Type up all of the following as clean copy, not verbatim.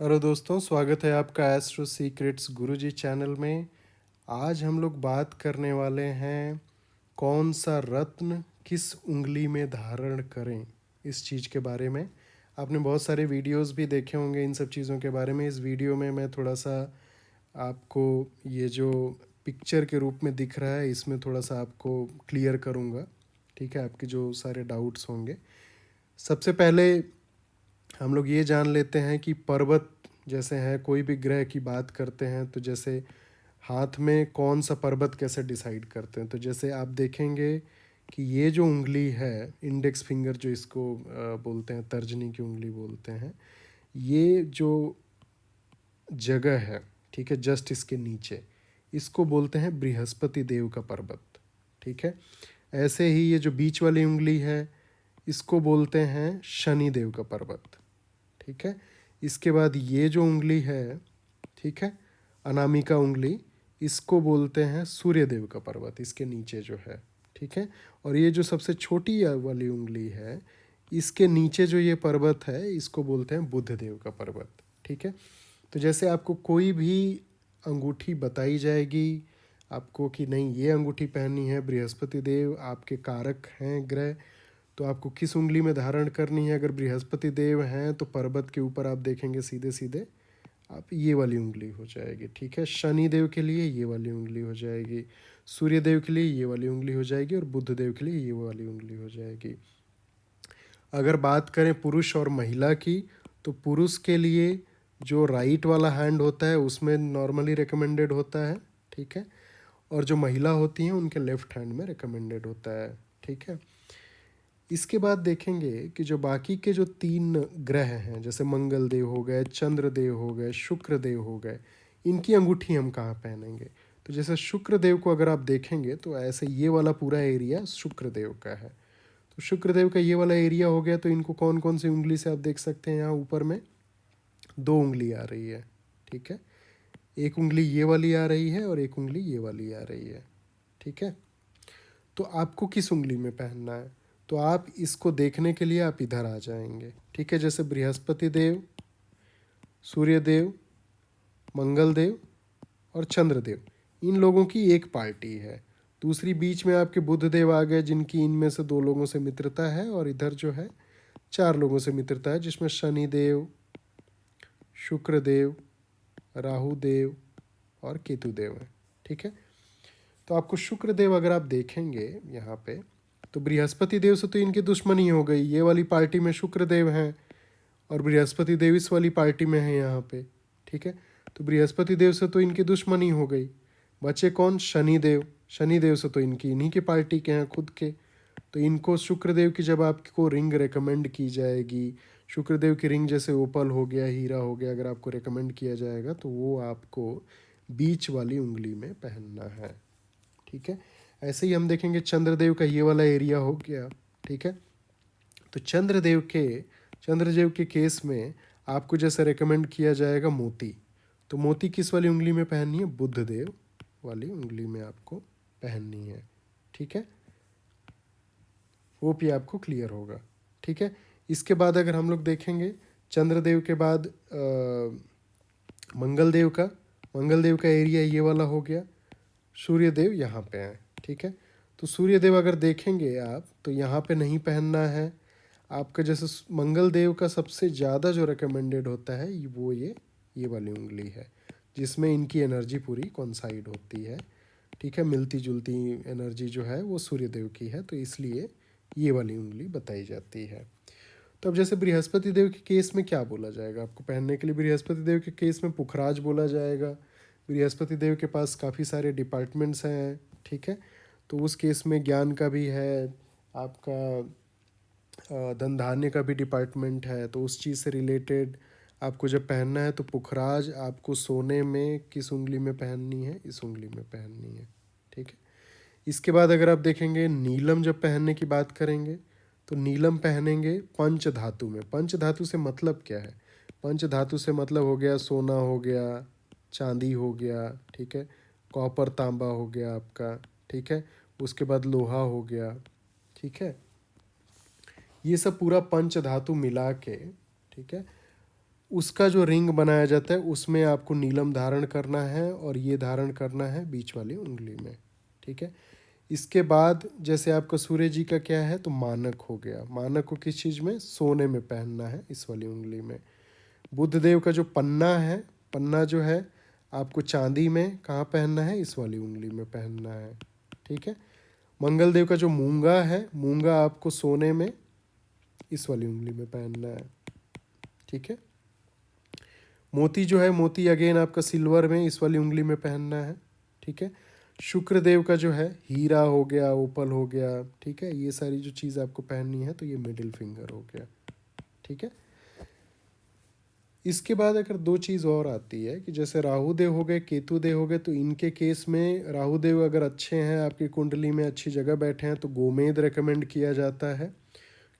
Hello दोस्तों, स्वागत है आपका एस्ट्रो सीक्रेट्स गुरुजी चैनल में। आज हम लोग बात करने वाले हैं कौन सा रत्न किस उंगली में धारण करें, इस चीज़ के बारे में। आपने बहुत सारे वीडियोस भी देखे होंगे इन सब चीज़ों के बारे में। इस वीडियो में मैं थोड़ा सा आपको ये जो पिक्चर के रूप में दिख रहा है इसमें थोड़ा सा आपको क्लियर करूँगा। ठीक है, आपके जो सारे डाउट्स होंगे। सबसे पहले हम लोग ये जान लेते हैं कि पर्वत जैसे हैं, कोई भी ग्रह की बात करते हैं तो जैसे हाथ में कौन सा पर्वत कैसे डिसाइड करते हैं। तो जैसे आप देखेंगे कि ये जो उंगली है, इंडेक्स फिंगर जो इसको बोलते हैं, तर्जनी की उंगली बोलते हैं, ये जो जगह है, ठीक है, जस्ट इसके नीचे, इसको बोलते हैं बृहस्पति देव का पर्वत। ठीक है, ऐसे ही ये जो बीच वाली उंगली है इसको बोलते हैं शनि देव का पर्वत। ठीक है, इसके बाद ये जो उंगली है, ठीक है, अनामिका उंगली, इसको बोलते हैं सूर्य देव का पर्वत, इसके नीचे जो है। ठीक है, और ये जो सबसे छोटी वाली उंगली है, इसके नीचे जो ये पर्वत है इसको बोलते हैं बुध देव का पर्वत। ठीक है, तो जैसे आपको कोई भी अंगूठी बताई जाएगी आपको कि नहीं ये अंगूठी पहननी है, बृहस्पति देव आपके कारक हैं ग्रह, तो आपको किस उंगली में धारण करनी है। अगर बृहस्पति देव हैं तो पर्वत के ऊपर आप देखेंगे सीधे सीधे आप ये वाली उंगली हो जाएगी। ठीक है, शनि देव के लिए ये वाली उंगली हो जाएगी, सूर्य देव के लिए ये वाली उंगली हो जाएगी, और बुध देव के लिए ये वाली उंगली हो जाएगी। अगर बात करें पुरुष और महिला की, तो पुरुष के लिए जो राइट वाला हैंड होता है उसमें नॉर्मली रिकमेंडेड होता है। ठीक है, और जो महिला होती हैं उनके लेफ्ट हैंड में रिकमेंडेड होता है। ठीक है, इसके बाद देखेंगे कि जो बाकी के जो 3 ग्रह हैं, जैसे मंगल देव हो गए, चंद्र देव हो गए, शुक्र देव हो गए, इनकी अंगूठी हम कहाँ पहनेंगे। तो जैसे शुक्र देव को अगर आप देखेंगे तो ऐसे ये वाला पूरा एरिया शुक्र देव का है। तो शुक्र देव का ये वाला एरिया हो गया, तो इनको कौन कौन सी उंगली से आप देख सकते हैं। यहाँ ऊपर में 2 उंगली आ रही है। ठीक है, एक उंगली ये वाली आ रही है और एक उंगली ये वाली आ रही है। ठीक है, तो आपको किस उंगली में पहनना है, तो आप इसको देखने के लिए आप इधर आ जाएंगे। ठीक है, जैसे बृहस्पति देव, सूर्य देव, मंगल देव और चंद्र देव, इन लोगों की एक पार्टी है। दूसरी बीच में आपके बुध देव आ गए, जिनकी इनमें से 2 लोगों से मित्रता है, और इधर जो है 4 लोगों से मित्रता है, जिसमें शनि देव, शुक्र देव, राहु देव और केतु देव है। ठीक है, तो आपको शुक्र देव अगर आप देखेंगे यहाँ पे, तो बृहस्पति देव से तो इनकी दुश्मनी हो गई, ये वाली पार्टी में शुक्र देव हैं और बृहस्पति देव इस वाली पार्टी में है यहाँ पे। ठीक है, तो बृहस्पति देव से तो इनकी दुश्मनी हो गई, बचे कौन, शनि देव। शनि देव से तो इनकी इन्हीं की पार्टी के हैं खुद के। तो इनको शुक्रदेव की जब आपको रिंग रेकमेंड की जाएगी, शुक्रदेव की रिंग जैसे ओपल हो गया, हीरा हो गया, अगर आपको रेकमेंड किया जाएगा तो वो आपको बीच वाली उंगली में पहनना है। ठीक है, ऐसे ही हम देखेंगे चंद्रदेव का ये वाला एरिया हो गया। ठीक है, तो चंद्रदेव के केस में आपको जैसे रेकमेंड किया जाएगा मोती, तो मोती किस वाली उंगली में पहननी है, बुध देव वाली उंगली में आपको पहननी है। ठीक है, वो भी आपको क्लियर होगा। ठीक है, इसके बाद अगर हम लोग देखेंगे चंद्रदेव के बाद मंगल देव का एरिया ये वाला हो गया, सूर्य देव यहाँ पे हैं। ठीक है, तो सूर्य देव अगर देखेंगे आप तो यहाँ पे नहीं पहनना है आपका। जैसे मंगल देव का सबसे ज़्यादा जो रिकमेंडेड होता है वो ये वाली उंगली है, जिसमें इनकी एनर्जी पूरी कॉन्साइड होती है। ठीक है, मिलती जुलती एनर्जी जो है वो सूर्य देव की है, तो इसलिए ये वाली उंगली बताई जाती है। तो अब जैसे बृहस्पति देव के केस में क्या बोला जाएगा आपको पहनने के लिए, बृहस्पति देव के केस में पुखराज बोला जाएगा। बृहस्पति देव के पास काफ़ी सारे डिपार्टमेंट्स हैं। ठीक है, तो उस केस में ज्ञान का भी है, आपका धन धान्य का भी डिपार्टमेंट है, तो उस चीज़ से रिलेटेड आपको जब पहनना है तो पुखराज आपको सोने में किस उंगली में पहननी है, इस उंगली में पहननी है। ठीक है, इसके बाद अगर आप देखेंगे नीलम जब पहनने की बात करेंगे, तो नीलम पहनेंगे पंच धातु में। पंच धातु से मतलब क्या है, पंच धातु से मतलब हो गया सोना हो गया, चांदी हो गया, ठीक है, कॉपर तांबा हो गया आपका। ठीक है, उसके बाद लोहा हो गया। ठीक है, ये सब पूरा पंच धातु मिला के, ठीक है, उसका जो रिंग बनाया जाता है उसमें आपको नीलम धारण करना है और ये धारण करना है बीच वाली उंगली में। ठीक है। इसके बाद जैसे आपका सूर्य जी का क्या है, तो मानक हो गया। मानक को किस चीज़ में, सोने में पहनना है इस वाली उंगली में। बुध देव का जो पन्ना है, पन्ना जो है आपको चांदी में कहाँ पहनना है, इस वाली उंगली में पहनना है। ठीक है। मंगल देव का जो मूंगा है, मूंगा आपको सोने में इस वाली उंगली में पहनना है। ठीक है। मोती जो है, मोती अगेन आपका सिल्वर में इस वाली उंगली में पहनना है। ठीक है। शुक्र देव का जो है हीरा हो गया, ओपल हो गया। ठीक है। ये सारी जो चीज़ आपको पहननी है तो ये मिडिल फिंगर हो गया। ठीक है। इसके बाद अगर दो चीज़ और आती है कि जैसे राहु देव हो गए, केतु देव हो गए, तो इनके केस में राहु देव अगर अच्छे हैं, आपकी कुंडली में अच्छी जगह बैठे हैं, तो गोमेद रेकमेंड किया जाता है।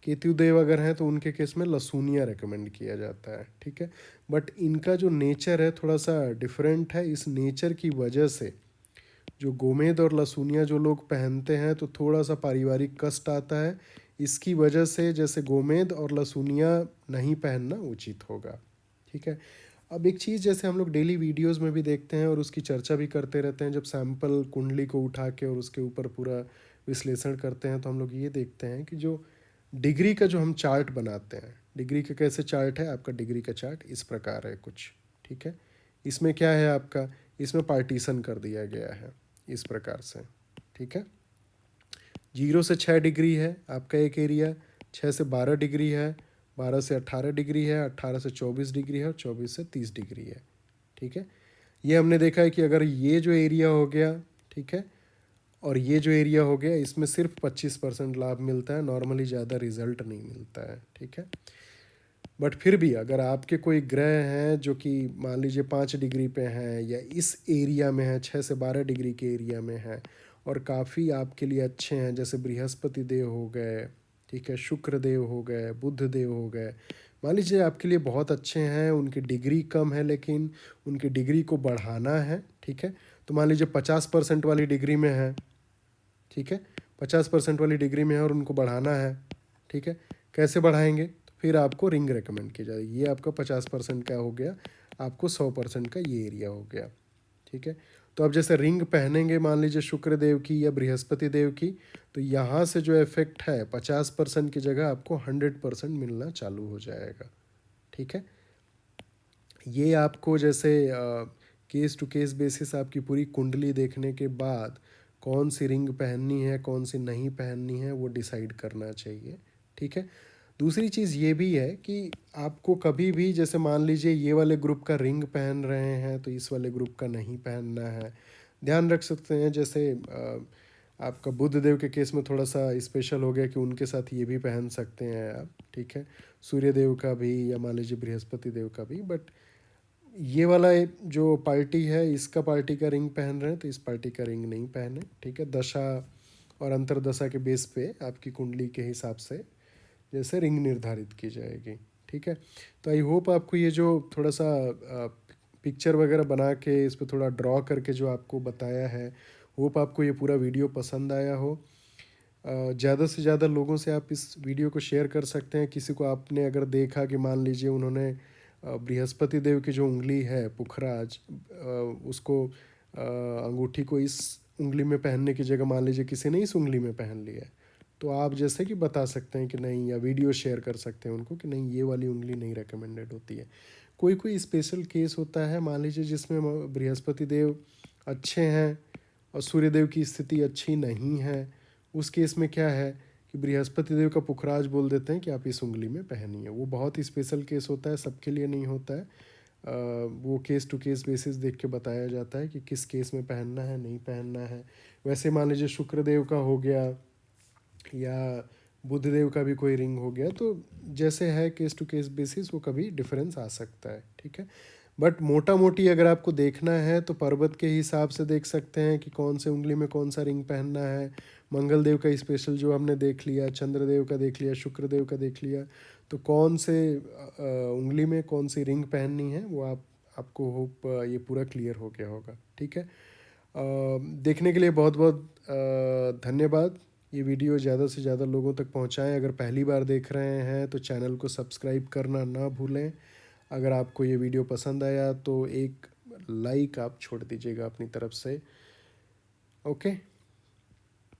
केतु देव अगर हैं तो उनके केस में लसूनिया रेकमेंड किया जाता है। ठीक है। बट इनका जो नेचर है थोड़ा सा डिफरेंट है। इस नेचर की वजह से जो गोमेद और लसूनिया जो लोग पहनते हैं तो थोड़ा सा पारिवारिक कष्ट आता है। इसकी वजह से जैसे गोमेद और लसूनिया नहीं पहनना उचित होगा। ठीक है। अब एक चीज़ जैसे हम लोग डेली वीडियोस में भी देखते हैं और उसकी चर्चा भी करते रहते हैं, जब सैंपल कुंडली को उठा के और उसके ऊपर पूरा विश्लेषण करते हैं तो हम लोग ये देखते हैं कि जो डिग्री का जो हम चार्ट बनाते हैं, डिग्री का कैसे चार्ट है, आपका डिग्री का चार्ट इस प्रकार है कुछ। ठीक है। इसमें क्या है आपका, इसमें पार्टीशन कर दिया गया है इस प्रकार से। ठीक है। 0 से 6 डिग्री है आपका एक एरिया, 6 से 12 डिग्री है, 12 से 18 डिग्री है, 18 से 24 डिग्री है और 24 से 30 डिग्री है। ठीक है। ये हमने देखा है कि अगर ये जो एरिया हो गया, ठीक है, और ये जो एरिया हो गया, इसमें सिर्फ 25% लाभ मिलता है, नॉर्मली ज़्यादा रिजल्ट नहीं मिलता है। ठीक है। बट फिर भी अगर आपके कोई ग्रह हैं जो कि मान लीजिए 5 डिग्री पे हैं या इस एरिया में है, 6 से 12 डिग्री के एरिया में है और काफ़ी आपके लिए अच्छे हैं, जैसे बृहस्पति देव हो गए, ठीक है, शुक्र देव हो गए, बुध देव हो गए, मान लीजिए आपके लिए बहुत अच्छे हैं, उनकी डिग्री कम है लेकिन उनकी डिग्री को बढ़ाना है। ठीक है। तो मान लीजिए 50% वाली डिग्री में है, ठीक है, 50% वाली डिग्री में है और उनको बढ़ाना है। ठीक है। कैसे बढ़ाएंगे, तो फिर आपको रिंग रेकमेंड की जाएगी। ये आपका 50% का हो गया, आपको 100% का ये एरिया हो गया। ठीक है। तो अब जैसे रिंग पहनेंगे मान लीजिए शुक्र देव की या बृहस्पति देव की, तो यहाँ से जो इफेक्ट है 50% की जगह आपको 100% मिलना चालू हो जाएगा। ठीक है। ये आपको जैसे केस टू केस बेसिस आपकी पूरी कुंडली देखने के बाद कौन सी रिंग पहननी है, कौन सी नहीं पहननी है, वो डिसाइड करना चाहिए। ठीक है। दूसरी चीज़ ये भी है कि आपको कभी भी जैसे मान लीजिए ये वाले ग्रुप का रिंग पहन रहे हैं तो इस वाले ग्रुप का नहीं पहनना है। ध्यान रख सकते हैं जैसे आपका बुध देव के केस में थोड़ा सा स्पेशल हो गया कि उनके साथ ये भी पहन सकते हैं आप। ठीक है। सूर्य देव का भी या मान लीजिए बृहस्पति देव का भी। बट ये वाला जो पार्टी है इसका पार्टी का रिंग पहन रहे हैं तो इस पार्टी का रिंग नहीं पहने। ठीक है। दशा और अंतरदशा के बेस पे आपकी कुंडली के हिसाब से जैसे रिंग निर्धारित की जाएगी। ठीक है। तो आई होप आपको ये जो थोड़ा सा पिक्चर वगैरह बना के इस पर थोड़ा ड्रॉ करके जो आपको बताया है, होप आपको ये पूरा वीडियो पसंद आया हो। ज़्यादा से ज़्यादा लोगों से आप इस वीडियो को शेयर कर सकते हैं। किसी को आपने अगर देखा कि मान लीजिए उन्होंने बृहस्पति देव की जो उंगली है पुखराज, उसको अंगूठी को इस उंगली में पहनने की जगह मान लीजिए किसी ने इस उंगली में पहन लिया है, तो आप जैसे कि बता सकते हैं कि नहीं, या वीडियो शेयर कर सकते हैं उनको कि नहीं ये वाली उंगली नहीं रेकमेंडेड होती है। कोई कोई स्पेशल केस होता है मान लीजिए जिसमें बृहस्पति देव अच्छे हैं और सूर्य देव की स्थिति अच्छी नहीं है, उस केस में क्या है कि बृहस्पति देव का पुखराज बोल देते हैं कि आप इस उंगली में पहनिए। वो बहुत ही स्पेशल केस होता है, सबके लिए नहीं होता है। वो केस टू केस बेसिस देख के बताया जाता है कि किस केस में पहनना है, नहीं पहनना है। वैसे मान लीजिए शुक्र देव का हो गया या बुध देव का भी कोई रिंग हो गया, तो जैसे है केस टू केस बेसिस वो कभी डिफरेंस आ सकता है। ठीक है। बट मोटा मोटी अगर आपको देखना है तो पर्वत के हिसाब से देख सकते हैं कि कौन से उंगली में कौन सा रिंग पहनना है। मंगल देव का स्पेशल जो हमने देख लिया, चंद्रदेव का देख लिया, शुक्र देव का देख लिया, तो कौन से उंगली में कौन सी रिंग पहननी है वो आपको होप ये पूरा क्लियर हो गया होगा। ठीक है। देखने के लिए बहुत बहुत धन्यवाद। ये वीडियो ज़्यादा से ज़्यादा लोगों तक पहुँचाएँ। अगर पहली बार देख रहे हैं तो चैनल को सब्सक्राइब करना ना भूलें। अगर आपको ये वीडियो पसंद आया तो एक लाइक आप छोड़ दीजिएगा अपनी तरफ से। ओके।